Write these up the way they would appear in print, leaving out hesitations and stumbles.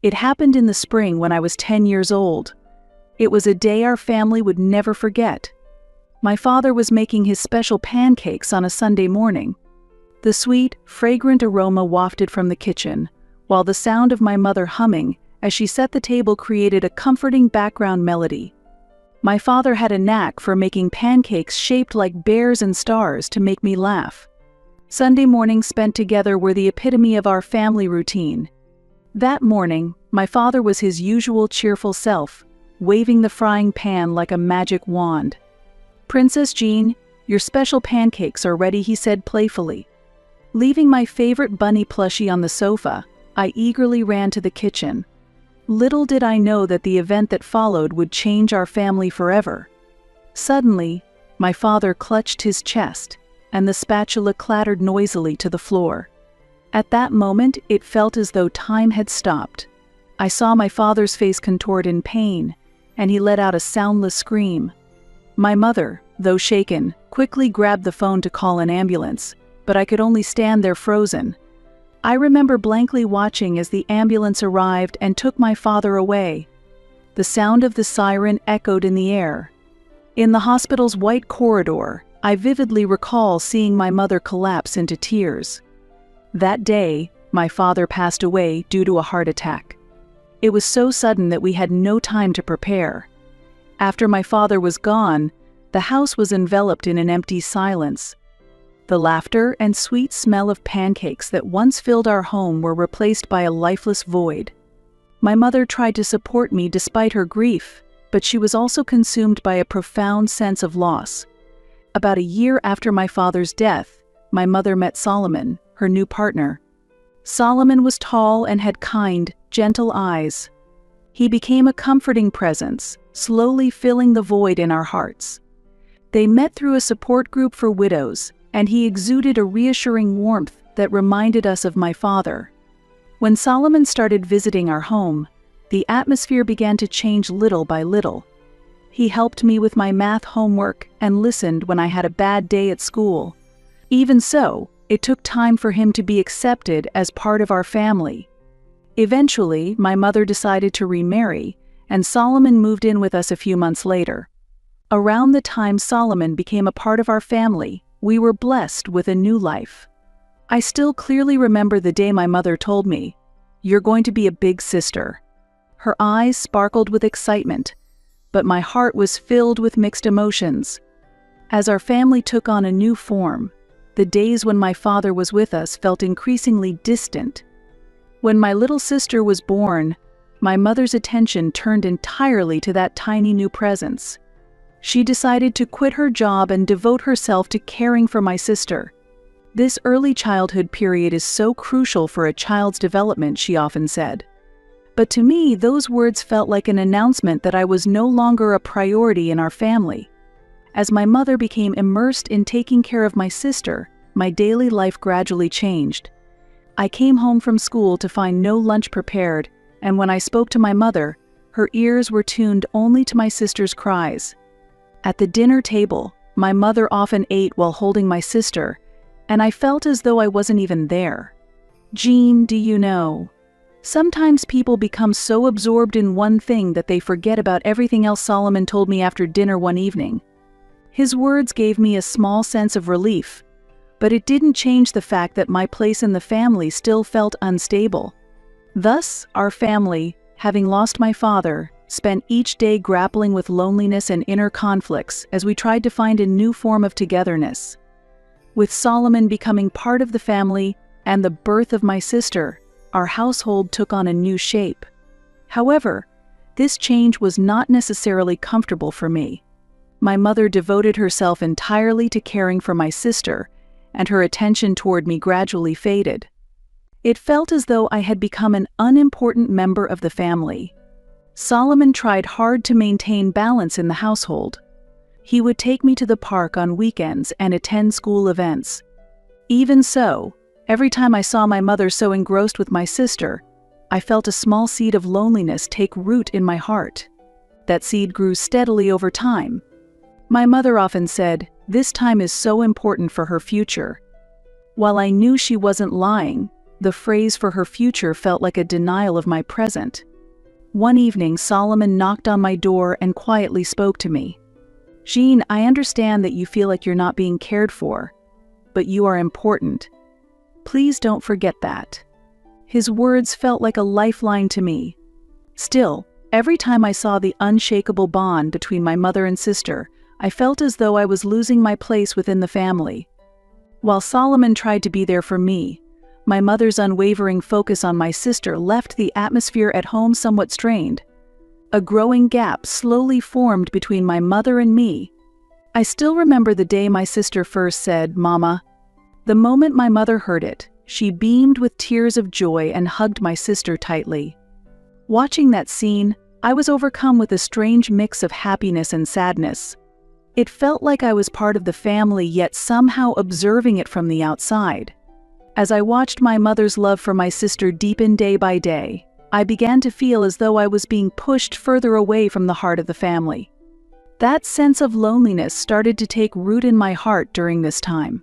It happened in the spring when I was 10 years old. It was a day our family would never forget. My father was making his special pancakes on a Sunday morning. The sweet, fragrant aroma wafted from the kitchen, while the sound of my mother humming as she set the table created a comforting background melody. My father had a knack for making pancakes shaped like bears and stars to make me laugh. Sunday mornings spent together were the epitome of our family routine. That morning, my father was his usual cheerful self, waving the frying pan like a magic wand. "Princess Jean, your special pancakes are ready," he said playfully. Leaving my favorite bunny plushie on the sofa, I eagerly ran to the kitchen. Little did I know that the event that followed would change our family forever. Suddenly, my father clutched his chest, and the spatula clattered noisily to the floor. At that moment, it felt as though time had stopped. I saw my father's face contort in pain, and he let out a soundless scream. My mother, though shaken, quickly grabbed the phone to call an ambulance, but I could only stand there frozen. I remember blankly watching as the ambulance arrived and took my father away. The sound of the siren echoed in the air. In the hospital's white corridor, I vividly recall seeing my mother collapse into tears. That day, my father passed away due to a heart attack. It was so sudden that we had no time to prepare. After my father was gone, the house was enveloped in an empty silence. The laughter and sweet smell of pancakes that once filled our home were replaced by a lifeless void. My mother tried to support me despite her grief, but she was also consumed by a profound sense of loss. About a year after my father's death, my mother met Solomon, her new partner. Solomon was tall and had kind, gentle eyes. He became a comforting presence, slowly filling the void in our hearts. They met through a support group for widows, and he exuded a reassuring warmth that reminded us of my father. When Solomon started visiting our home, the atmosphere began to change little by little. He helped me with my math homework and listened when I had a bad day at school. Even so, it took time for him to be accepted as part of our family. Eventually, my mother decided to remarry, and Solomon moved in with us a few months later. Around the time Solomon became a part of our family, we were blessed with a new life. I still clearly remember the day my mother told me, "You're going to be a big sister." Her eyes sparkled with excitement, but my heart was filled with mixed emotions. As our family took on a new form, the days when my father was with us felt increasingly distant. When my little sister was born, my mother's attention turned entirely to that tiny new presence. She decided to quit her job and devote herself to caring for my sister. "This early childhood period is so crucial for a child's development," she often said. But to me, those words felt like an announcement that I was no longer a priority in our family. As my mother became immersed in taking care of my sister, my daily life gradually changed. I came home from school to find no lunch prepared, and when I spoke to my mother, her ears were tuned only to my sister's cries. At the dinner table, my mother often ate while holding my sister, and I felt as though I wasn't even there. "Jean, do you know? Sometimes people become so absorbed in one thing that they forget about everything else," Solomon told me after dinner one evening. His words gave me a small sense of relief, but it didn't change the fact that my place in the family still felt unstable. Thus, our family, having lost my father, spent each day grappling with loneliness and inner conflicts as we tried to find a new form of togetherness. With Solomon becoming part of the family and the birth of my sister, our household took on a new shape. However, this change was not necessarily comfortable for me. My mother devoted herself entirely to caring for my sister, and her attention toward me gradually faded. It felt as though I had become an unimportant member of the family. Solomon tried hard to maintain balance in the household. He would take me to the park on weekends and attend school events. Even so, every time I saw my mother so engrossed with my sister, I felt a small seed of loneliness take root in my heart. That seed grew steadily over time. My mother often said, "This time is so important for her future." While I knew she wasn't lying, The phrase for her future felt like a denial of my present. One evening, Solomon knocked on my door and quietly spoke to me. "Jean, I understand that you feel like you're not being cared for, but you are important. Please don't forget that." His words felt like a lifeline to me. Still, every time I saw the unshakable bond between my mother and sister, I felt as though I was losing my place within the family. While Solomon tried to be there for me, my mother's unwavering focus on my sister left the atmosphere at home somewhat strained. A growing gap slowly formed between my mother and me. I still remember the day my sister first said, "Mama." The moment my mother heard it, she beamed with tears of joy and hugged my sister tightly. Watching that scene, I was overcome with a strange mix of happiness and sadness. It felt like I was part of the family, yet somehow observing it from the outside. As I watched my mother's love for my sister deepen day by day, I began to feel as though I was being pushed further away from the heart of the family. That sense of loneliness started to take root in my heart during this time.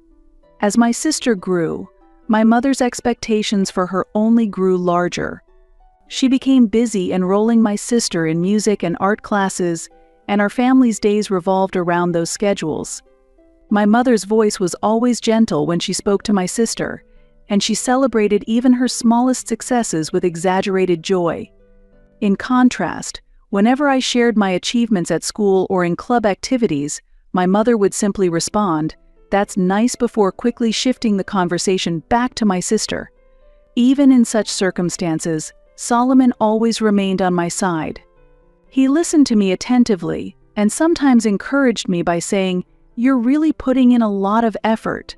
As my sister grew, my mother's expectations for her only grew larger. She became busy enrolling my sister in music and art classes, and our family's days revolved around those schedules. My mother's voice was always gentle when she spoke to my sister, and she celebrated even her smallest successes with exaggerated joy. In contrast, whenever I shared my achievements at school or in club activities, my mother would simply respond, "That's nice," before quickly shifting the conversation back to my sister. Even in such circumstances, Solomon always remained on my side. He listened to me attentively and sometimes encouraged me by saying, "You're really putting in a lot of effort."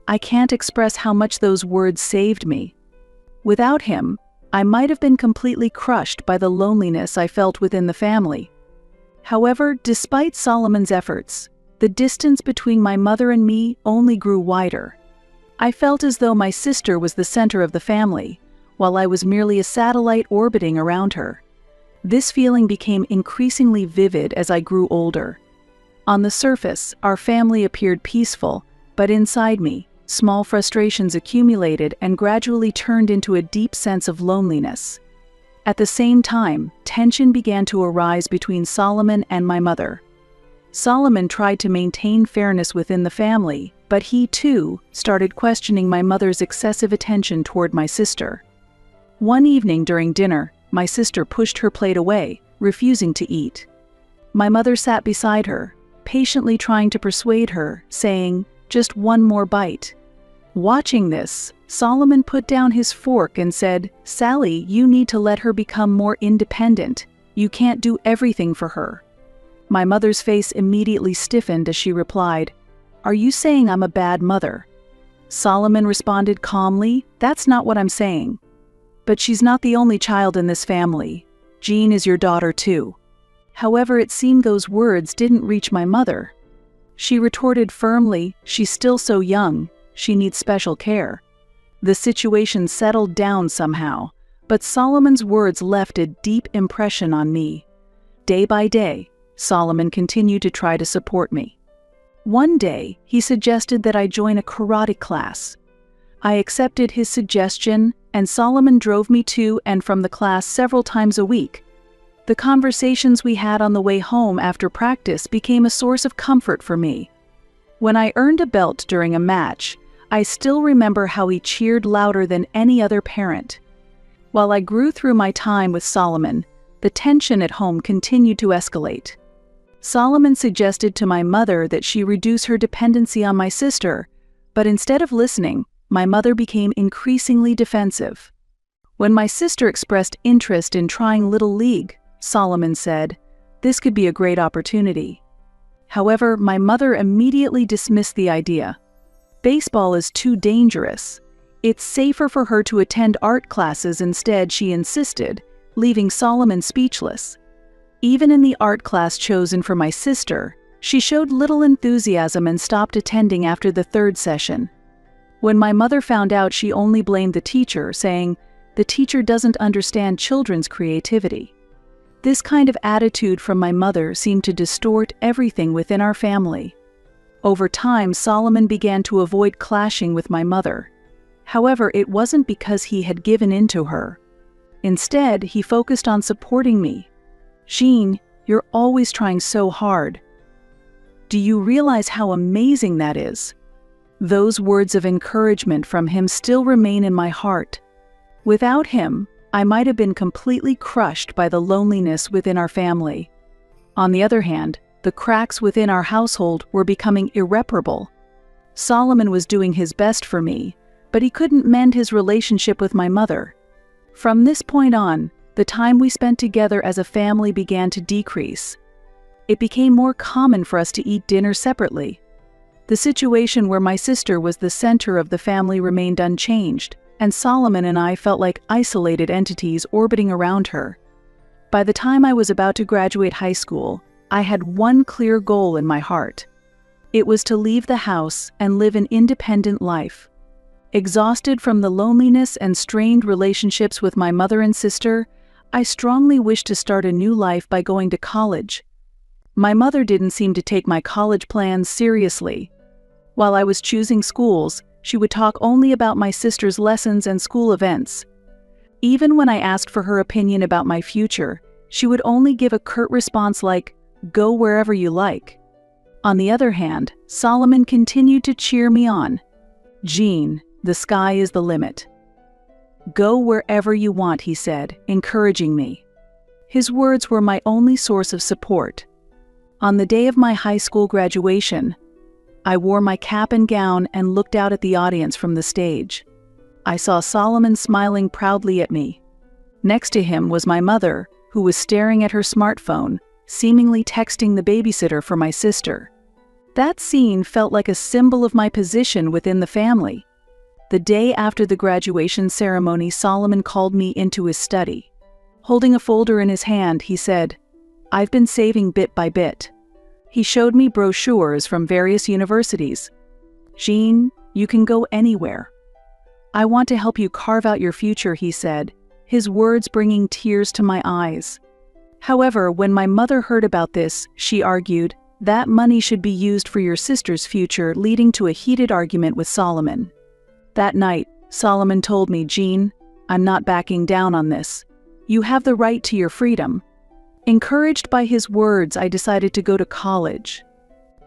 I can't express how much those words saved me. Without him, I might have been completely crushed by the loneliness I felt within the family. However, despite Solomon's efforts, the distance between my mother and me only grew wider. I felt as though my sister was the center of the family, while I was merely a satellite orbiting around her. This feeling became increasingly vivid as I grew older. On the surface, our family appeared peaceful, but inside me, small frustrations accumulated and gradually turned into a deep sense of loneliness. At the same time, tension began to arise between Solomon and my mother. Solomon tried to maintain fairness within the family, but he too started questioning my mother's excessive attention toward my sister. One evening during dinner, my sister pushed her plate away, refusing to eat. My mother sat beside her, patiently trying to persuade her, saying, "Just one more bite." Watching this, Solomon put down his fork and said, "Sally, you need to let her become more independent. You can't do everything for her." My mother's face immediately stiffened as she replied, "Are you saying I'm a bad mother?" Solomon responded calmly, "That's not what I'm saying. But she's not the only child in this family. Jean is your daughter too." However, it seemed those words didn't reach my mother. She retorted firmly, "She's still so young. She needs special care." The situation settled down somehow, but Solomon's words left a deep impression on me. Day by day, Solomon continued to try to support me. One day, he suggested that I join a karate class. I accepted his suggestion, and Solomon drove me to and from the class several times a week. The conversations we had on the way home after practice became a source of comfort for me. When I earned a belt during a match, I still remember how he cheered louder than any other parent. While I grew through my time with Solomon, the tension at home continued to escalate. Solomon suggested to my mother that she reduce her dependency on my sister, but instead of listening, my mother became increasingly defensive. When my sister expressed interest in trying Little League, Solomon said, "This could be a great opportunity." However, my mother immediately dismissed the idea. "Baseball is too dangerous. It's safer for her to attend art classes instead," she insisted, leaving Solomon speechless. Even in the art class chosen for my sister, she showed little enthusiasm and stopped attending after the third session. When my mother found out, she only blamed the teacher, saying, "The teacher doesn't understand children's creativity." This kind of attitude from my mother seemed to distort everything within our family. Over time, Solomon began to avoid clashing with my mother. However, it wasn't because he had given in to her. Instead, he focused on supporting me. "Jean, you're always trying so hard. Do you realize how amazing that is?" Those words of encouragement from him still remain in my heart. Without him, I might have been completely crushed by the loneliness within our family. On the other hand, the cracks within our household were becoming irreparable. Solomon was doing his best for me, but he couldn't mend his relationship with my mother. From this point on, the time we spent together as a family began to decrease. It became more common for us to eat dinner separately. The situation where my sister was the center of the family remained unchanged, and Solomon and I felt like isolated entities orbiting around her. By the time I was about to graduate high school, I had one clear goal in my heart. It was to leave the house and live an independent life. Exhausted from the loneliness and strained relationships with my mother and sister, I strongly wished to start a new life by going to college. My mother didn't seem to take my college plans seriously. While I was choosing schools, she would talk only about my sister's lessons and school events. Even when I asked for her opinion about my future, she would only give a curt response like, "Go wherever you like." On the other hand, Solomon continued to cheer me on. "Jean, the sky is the limit. Go wherever you want," he said, encouraging me. His words were my only source of support. On the day of my high school graduation, I wore my cap and gown and looked out at the audience from the stage. I saw Solomon smiling proudly at me. Next to him was my mother, who was staring at her smartphone, seemingly texting the babysitter for my sister. That scene felt like a symbol of my position within the family. The day after the graduation ceremony, Solomon called me into his study. Holding a folder in his hand, he said, "I've been saving bit by bit." He showed me brochures from various universities. "Jean, you can go anywhere. I want to help you carve out your future," he said, his words bringing tears to my eyes. However, when my mother heard about this, she argued, "That money should be used for your sister's future," leading to a heated argument with Solomon. That night, Solomon told me, "Jean, I'm not backing down on this. You have the right to your freedom." Encouraged by his words, I decided to go to college.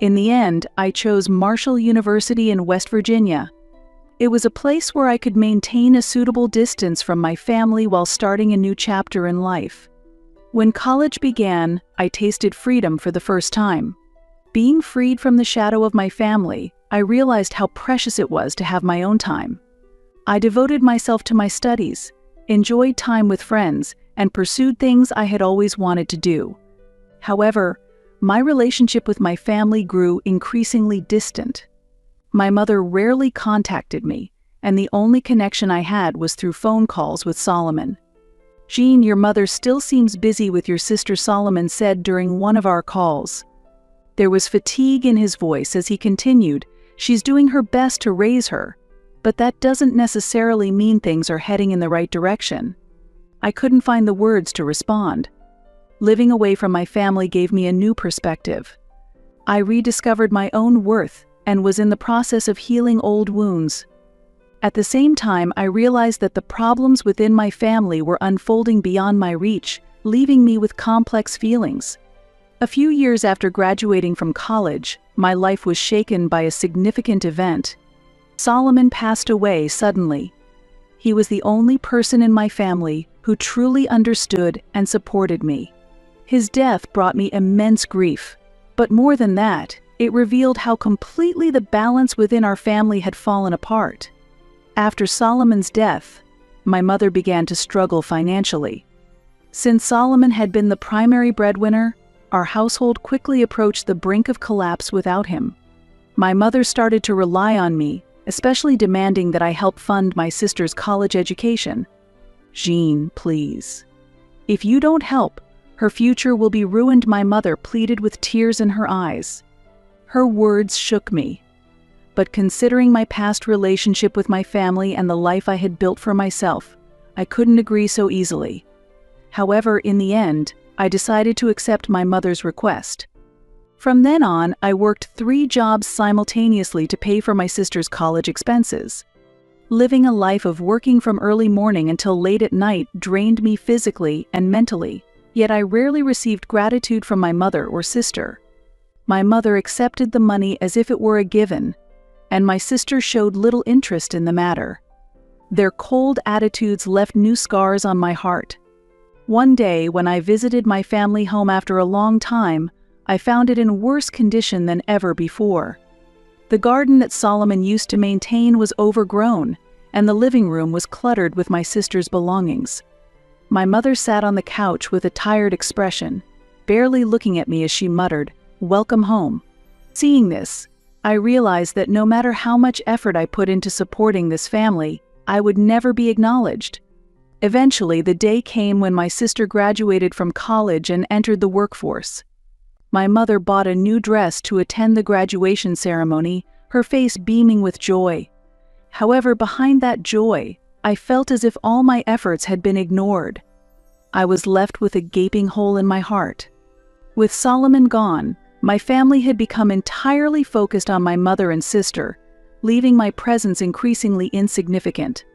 In the end, I chose Marshall University in West Virginia. It was a place where I could maintain a suitable distance from my family while starting a new chapter in life. When college began, I tasted freedom for the first time. Being freed from the shadow of my family, I realized how precious it was to have my own time. I devoted myself to my studies, enjoyed time with friends, and pursued things I had always wanted to do. However, my relationship with my family grew increasingly distant. My mother rarely contacted me, and the only connection I had was through phone calls with Solomon. "Jean, your mother still seems busy with your sister," Solomon said during one of our calls. There was fatigue in his voice as he continued, "She's doing her best to raise her, but that doesn't necessarily mean things are heading in the right direction." I couldn't find the words to respond. Living away from my family gave me a new perspective. I rediscovered my own worth and was in the process of healing old wounds. At the same time, I realized that the problems within my family were unfolding beyond my reach, leaving me with complex feelings. A few years after graduating from college, my life was shaken by a significant event. Solomon passed away suddenly. He was the only person in my family who truly understood and supported me. His death brought me immense grief, but more than that, it revealed how completely the balance within our family had fallen apart. After Solomon's death, my mother began to struggle financially. Since Solomon had been the primary breadwinner, our household quickly approached the brink of collapse without him. My mother started to rely on me, especially demanding that I help fund my sister's college education. "Jean, please. If you don't help, her future will be ruined," my mother pleaded with tears in her eyes. Her words shook me. But considering my past relationship with my family and the life I had built for myself, I couldn't agree so easily. However, in the end, I decided to accept my mother's request. From then on, I worked 3 jobs simultaneously to pay for my sister's college expenses. Living a life of working from early morning until late at night drained me physically and mentally, yet I rarely received gratitude from my mother or sister. My mother accepted the money as if it were a given, and my sister showed little interest in the matter. Their cold attitudes left new scars on my heart. One day, when I visited my family home after a long time, I found it in worse condition than ever before. The garden that Solomon used to maintain was overgrown, and the living room was cluttered with my sister's belongings. My mother sat on the couch with a tired expression, barely looking at me as she muttered, "Welcome home." Seeing this, I realized that no matter how much effort I put into supporting this family, I would never be acknowledged. Eventually, the day came when my sister graduated from college and entered the workforce. My mother bought a new dress to attend the graduation ceremony, her face beaming with joy. However, behind that joy, I felt as if all my efforts had been ignored. I was left with a gaping hole in my heart. With Solomon gone, my family had become entirely focused on my mother and sister, leaving my presence increasingly insignificant.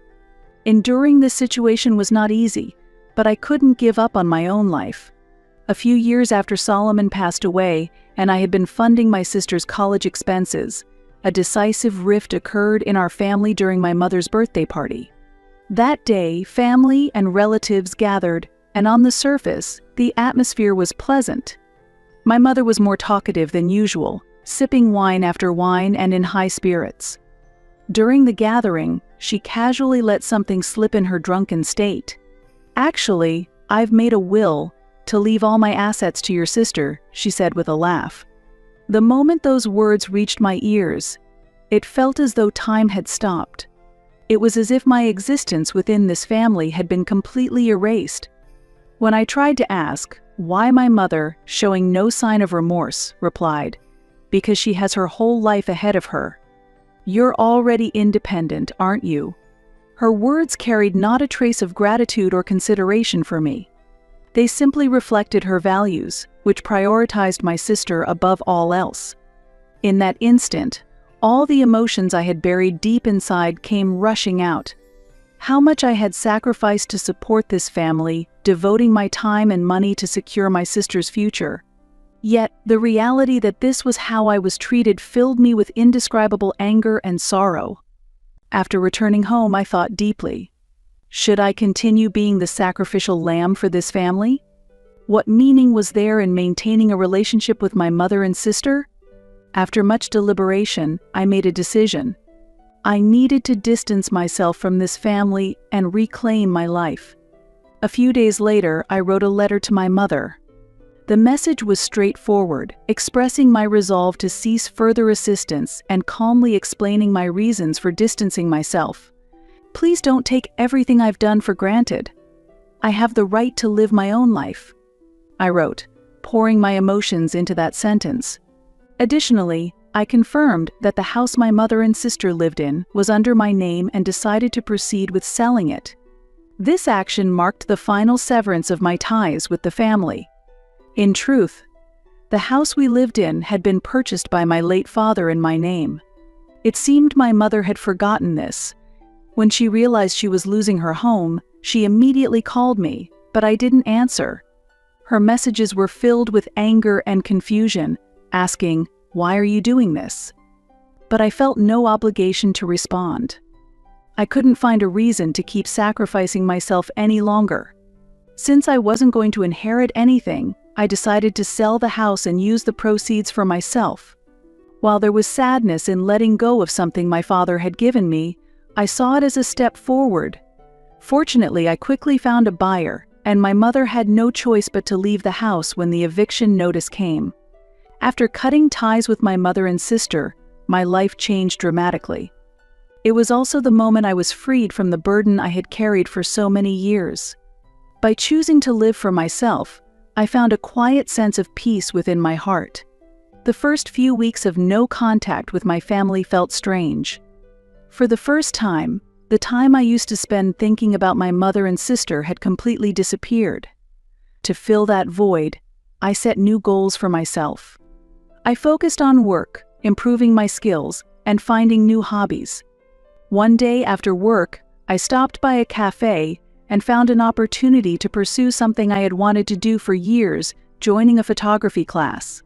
Enduring this situation was not easy, but I couldn't give up on my own life. A few years after Solomon passed away, and I had been funding my sister's college expenses, a decisive rift occurred in our family during my mother's birthday party. That day, family and relatives gathered, and on the surface, the atmosphere was pleasant. My mother was more talkative than usual, sipping wine after wine and in high spirits. During the gathering, she casually let something slip in her drunken state. "Actually, I've made a will to leave all my assets to your sister," she said with a laugh. The moment those words reached my ears, it felt as though time had stopped. It was as if my existence within this family had been completely erased. When I tried to ask why, my mother, showing no sign of remorse, replied, "Because she has her whole life ahead of her. You're already independent, aren't you?" Her words carried not a trace of gratitude or consideration for me. They simply reflected her values, which prioritized my sister above all else. In that instant, all the emotions I had buried deep inside came rushing out. How much I had sacrificed to support this family, devoting my time and money to secure my sister's future. Yet, the reality that this was how I was treated filled me with indescribable anger and sorrow. After returning home, I thought deeply. Should I continue being the sacrificial lamb for this family? What meaning was there in maintaining a relationship with my mother and sister? After much deliberation, I made a decision. I needed to distance myself from this family and reclaim my life. A few days later, I wrote a letter to my mother. The message was straightforward, expressing my resolve to cease further assistance and calmly explaining my reasons for distancing myself. "Please don't take everything I've done for granted. I have the right to live my own life," I wrote, pouring my emotions into that sentence. Additionally, I confirmed that the house my mother and sister lived in was under my name and decided to proceed with selling it. This action marked the final severance of my ties with the family. In truth, the house we lived in had been purchased by my late father in my name. It seemed my mother had forgotten this. When she realized she was losing her home, she immediately called me, but I didn't answer. Her messages were filled with anger and confusion, asking, "Why are you doing this?" But I felt no obligation to respond. I couldn't find a reason to keep sacrificing myself any longer. Since I wasn't going to inherit anything, I decided to sell the house and use the proceeds for myself. While there was sadness in letting go of something my father had given me, I saw it as a step forward. Fortunately, I quickly found a buyer, and my mother had no choice but to leave the house when the eviction notice came. After cutting ties with my mother and sister, my life changed dramatically. It was also the moment I was freed from the burden I had carried for so many years. By choosing to live for myself, I found a quiet sense of peace within my heart. The first few weeks of no contact with my family felt strange. For the first time, the time I used to spend thinking about my mother and sister had completely disappeared. To fill that void, I set new goals for myself. I focused on work, improving my skills, and finding new hobbies. One day after work, I stopped by a cafe and found an opportunity to pursue something I had wanted to do for years, joining a photography class.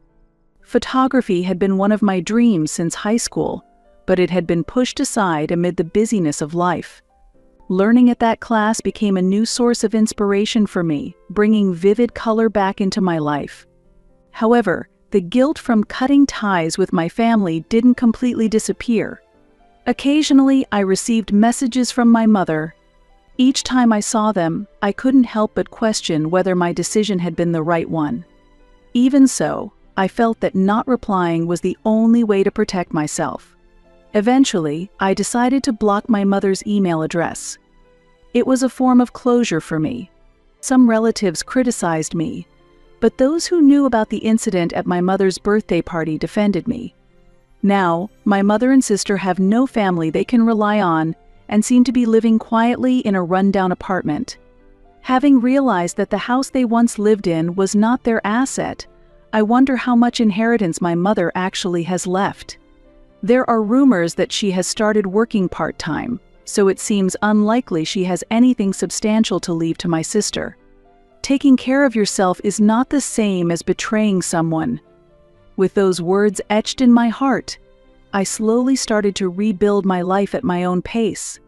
Photography had been one of my dreams since high school, but it had been pushed aside amid the busyness of life. Learning at that class became a new source of inspiration for me, bringing vivid color back into my life. However, the guilt from cutting ties with my family didn't completely disappear. Occasionally, I received messages from my mother. Each time I saw them, I couldn't help but question whether my decision had been the right one. Even so, I felt that not replying was the only way to protect myself. Eventually, I decided to block my mother's email address. It was a form of closure for me. Some relatives criticized me, but those who knew about the incident at my mother's birthday party defended me. Now, my mother and sister have no family they can rely on and seem to be living quietly in a rundown apartment. Having realized that the house they once lived in was not their asset, I wonder how much inheritance my mother actually has left. There are rumors that she has started working part-time, so it seems unlikely she has anything substantial to leave to my sister. Taking care of yourself is not the same as betraying someone. With those words etched in my heart, I slowly started to rebuild my life at my own pace.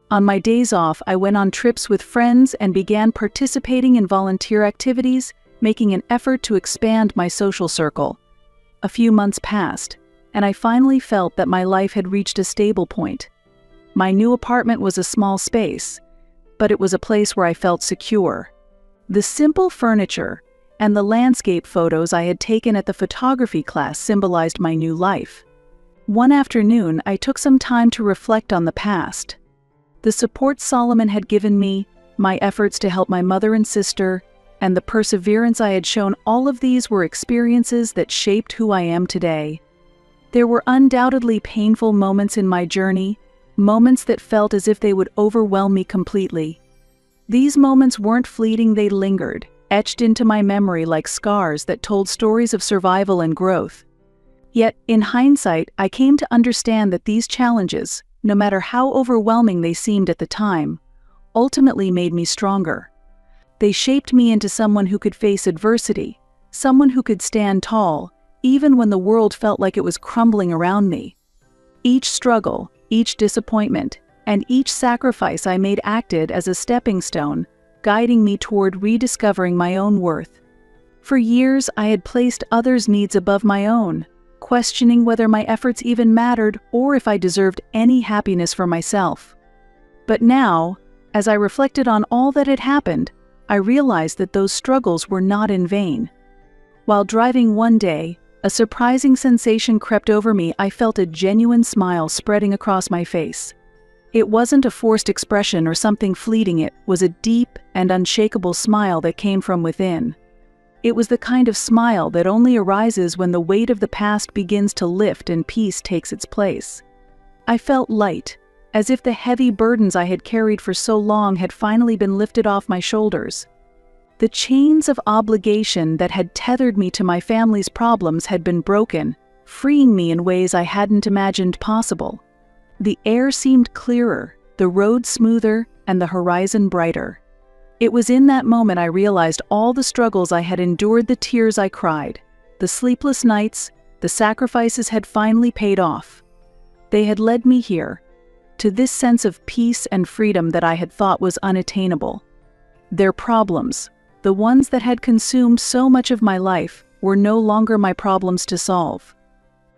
On my days off, I went on trips with friends and began participating in volunteer activities, making an effort to expand my social circle. A few months passed, and I finally felt that my life had reached a stable point. My new apartment was a small space, but it was a place where I felt secure. The simple furniture and the landscape photos I had taken at the photography class symbolized my new life. One afternoon, I took some time to reflect on the past. The support Solomon had given me, my efforts to help my mother and sister, and the perseverance I had shown, all of these were experiences that shaped who I am today. There were undoubtedly painful moments in my journey, moments that felt as if they would overwhelm me completely. These moments weren't fleeting, they lingered, etched into my memory like scars that told stories of survival and growth. Yet, in hindsight, I came to understand that these challenges, no matter how overwhelming they seemed at the time, ultimately made me stronger. They shaped me into someone who could face adversity, someone who could stand tall, even when the world felt like it was crumbling around me. Each struggle, each disappointment, and each sacrifice I made acted as a stepping stone, guiding me toward rediscovering my own worth. For years, I had placed others' needs above my own, questioning whether my efforts even mattered or if I deserved any happiness for myself. But now, as I reflected on all that had happened, I realized that those struggles were not in vain. While driving one day, a surprising sensation crept over me. I felt a genuine smile spreading across my face. It wasn't a forced expression or something fleeting, it was a deep and unshakable smile that came from within. It was the kind of smile that only arises when the weight of the past begins to lift and peace takes its place. I felt light, as if the heavy burdens I had carried for so long had finally been lifted off my shoulders. The chains of obligation that had tethered me to my family's problems had been broken, freeing me in ways I hadn't imagined possible. The air seemed clearer, the road smoother, and the horizon brighter. It was in that moment I realized all the struggles I had endured, the tears I cried, the sleepless nights, the sacrifices had finally paid off. They had led me here, to this sense of peace and freedom that I had thought was unattainable. Their problems, the ones that had consumed so much of my life, were no longer my problems to solve.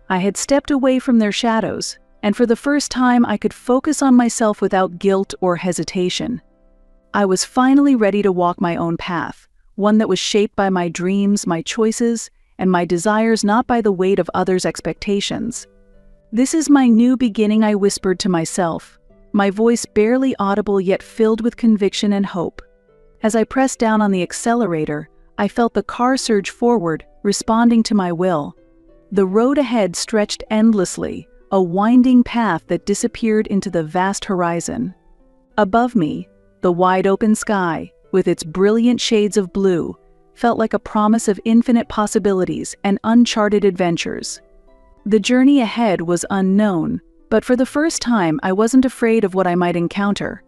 I had stepped away from their shadows, and for the first time I could focus on myself without guilt or hesitation. I was finally ready to walk my own path, one that was shaped by my dreams, my choices, and my desires, not by the weight of others' expectations. "This is my new beginning," I whispered to myself, my voice barely audible yet filled with conviction and hope. As I pressed down on the accelerator, I felt the car surge forward, responding to my will. The road ahead stretched endlessly, a winding path that disappeared into the vast horizon. Above me, the wide-open sky, with its brilliant shades of blue, felt like a promise of infinite possibilities and uncharted adventures. The journey ahead was unknown, But for the first time, I wasn't afraid of what I might encounter.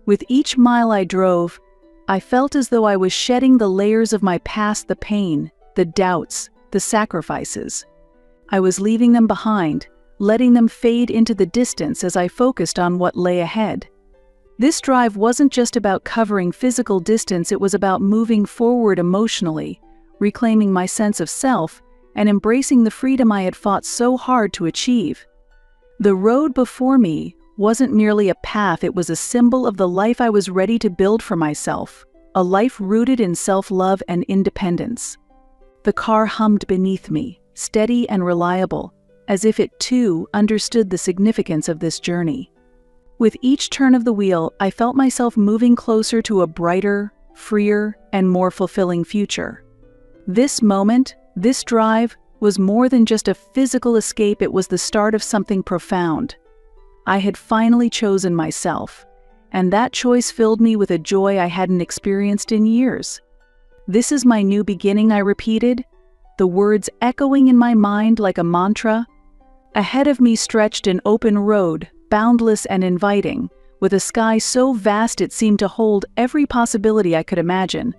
With each mile I drove, I felt as though I was shedding the layers of my past, the pain, the doubts, the sacrifices. I was leaving them behind, letting them fade into the distance as I focused on what lay ahead. This drive wasn't just about covering physical distance, it was about moving forward emotionally, reclaiming my sense of self, and embracing the freedom I had fought so hard to achieve. The road before me wasn't merely a path, it was a symbol of the life I was ready to build for myself, a life rooted in self-love and independence. The car hummed beneath me, steady and reliable, as if it too understood the significance of this journey. With each turn of the wheel, I felt myself moving closer to a brighter, freer, and more fulfilling future. This moment, this drive, was more than just a physical escape, it was the start of something profound. I had finally chosen myself, and that choice filled me with a joy I hadn't experienced in years. "This is my new beginning," I repeated, the words echoing in my mind like a mantra. Ahead of me stretched an open road, boundless and inviting, with a sky so vast it seemed to hold every possibility I could imagine.